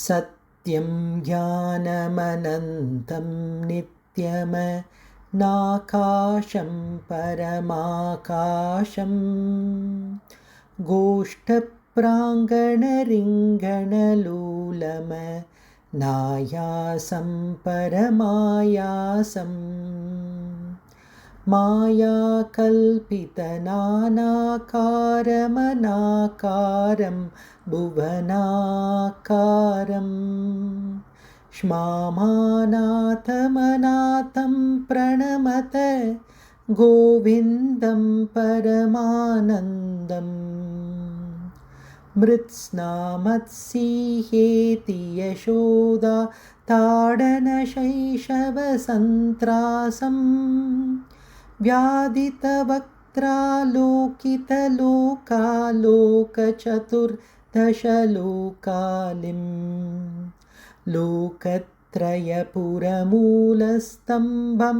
सत्यं ज्ञानमनन्तं नित्यमनाकाशं परमाकाशं गोष्ठप्राङ्गणरिङ्गणलोलमनायासं परमायासं मायाकल्पितनानाकारमनाकारं भुवनाकारं श्मामानाथमनाथं प्रणमत गोविन्दं परमानन्दम् मृत्स्नामत्सीहेति यशोदा ताडनशैशवसन्त्रासं व्याधितवक्त्रालोकितलोकालोकचतुर्दशलोकालिं लोकत्रयपुरमूलस्तम्भं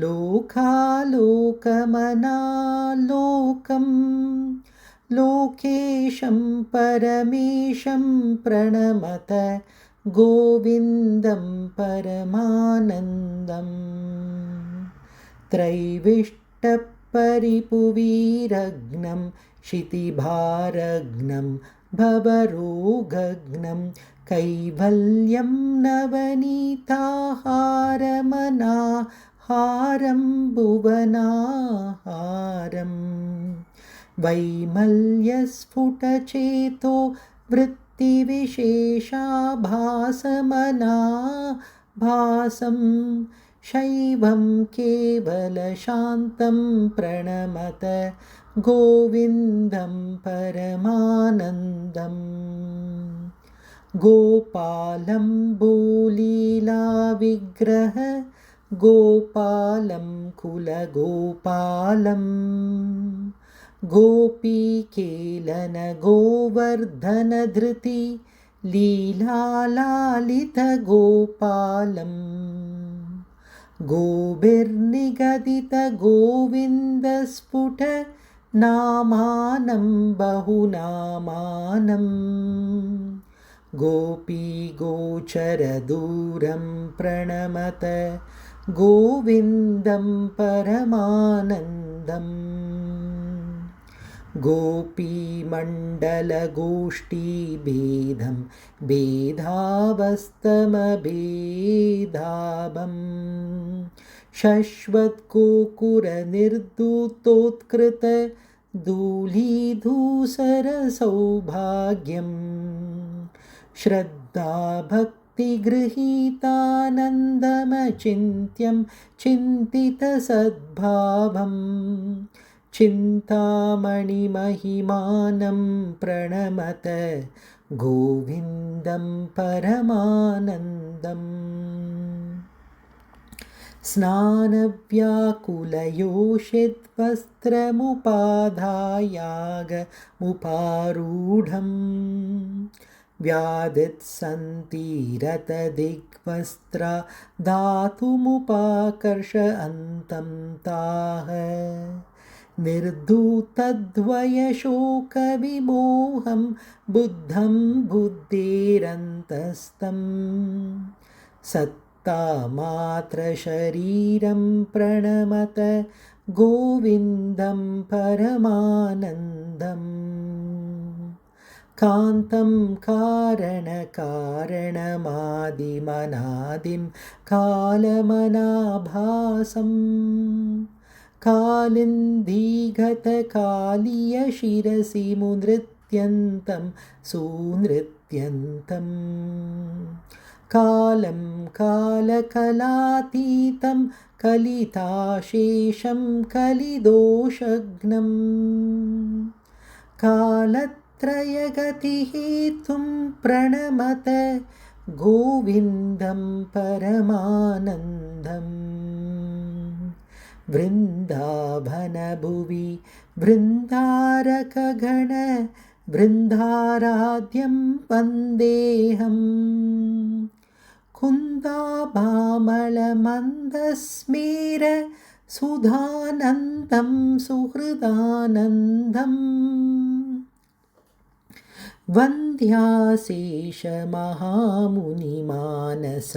लोकालोकमनालोकं लोकेशं परमेशं प्रणमत गोविन्दं परमानन्दम् त्रैविष्टपरिपुवीरग्नं क्षितिभारग्नं भवरोगग्नं कैवल्यं नवनीताहारमनाहारं भुवनाहारं वैमल्यस्फुटचेतो वृत्तिविशेषाभासमनाभासं शैवं केवलशान्तं प्रणमत गोविन्दं परमानन्दम् गोपालं भूलीलाविग्रह गोपालं कुलगोपालं गोपीकेलन गोवर्धनधृति लीलालालितगोपालम् गोभिर्निगदितगोविन्दस्फुट नामानं बहुनामानं गोपीगोचरदूरं प्रणमत गोविन्दं परमानन्दम् गोपीमण्डलगोष्ठीभेदं भेदावस्तमभेदाभं शश्वत्कोकुरनिर्धूतोत्कृत धूलीधूसरसौभाग्यं श्रद्धाभक्तिगृहीतानन्दमचिन्त्यं चिन्तितसद्भावम् चिन्तामणिमहिमानं प्रणमत गोविन्दं परमानन्दम् स्नानव्याकुलयोषिद्वस्त्रमुपाधायागमुपारूढं व्याधित्सन्तीरतदिग्वस्त्रा धातुमुपाकर्ष अन्तं ताः निर्धूतद्वयशोकविमोहं बुद्धं बुद्धेरन्तस्तं सत्तामात्रशरीरं प्रणमत गोविन्दं परमानन्दम् कान्तं कारणकारणमादिमनादिं कालमनाभासम् कालिन्दीगतकालीयशिरसि मुनृत्यन्तं सुनृत्यन्तं कालं कालकलातीतं कलिताशेषं कलिदोषघ्नं कालत्रयगतिहेतुं प्रणमत गोविन्दं परमानन्दम् वृन्दावनभुवि वृन्दारकगण वृन्दाराध्यं वन्देऽहम् कुन्दाभामलमन्दस्मेर सुधानन्दं सुहृदानन्दम् वन्द्याशेषमहामुनिमानस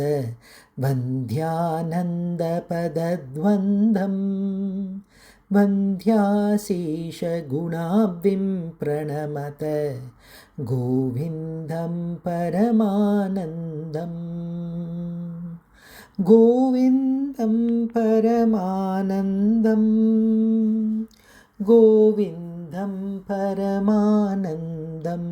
वन्द्यानन्दपदद्वन्द्वं वन्द्याशेषगुणाब्धिं प्रणमत गोविन्दं परमानन्दम् गोविन्दं परमानन्दम् गोविन्दं परमानन्दम्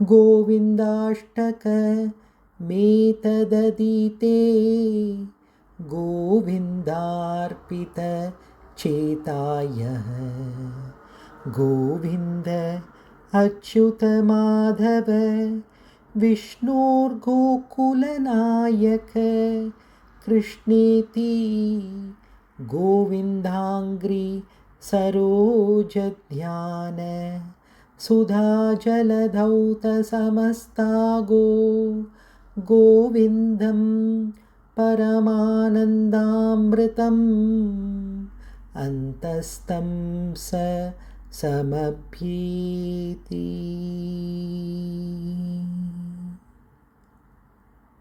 गोविन्दाष्टकमेतदधीते गोविन्दार्पितचेतायः गोविन्द अच्युतमाधव विष्णोर्गोकुलनायक कृष्णेति गोविन्दाङ्घ्रि सरोजध्यान सुधाजलधौतसमस्तागो गोविन्दं परमानन्दामृतम् अन्तस्तं स समभ्येति।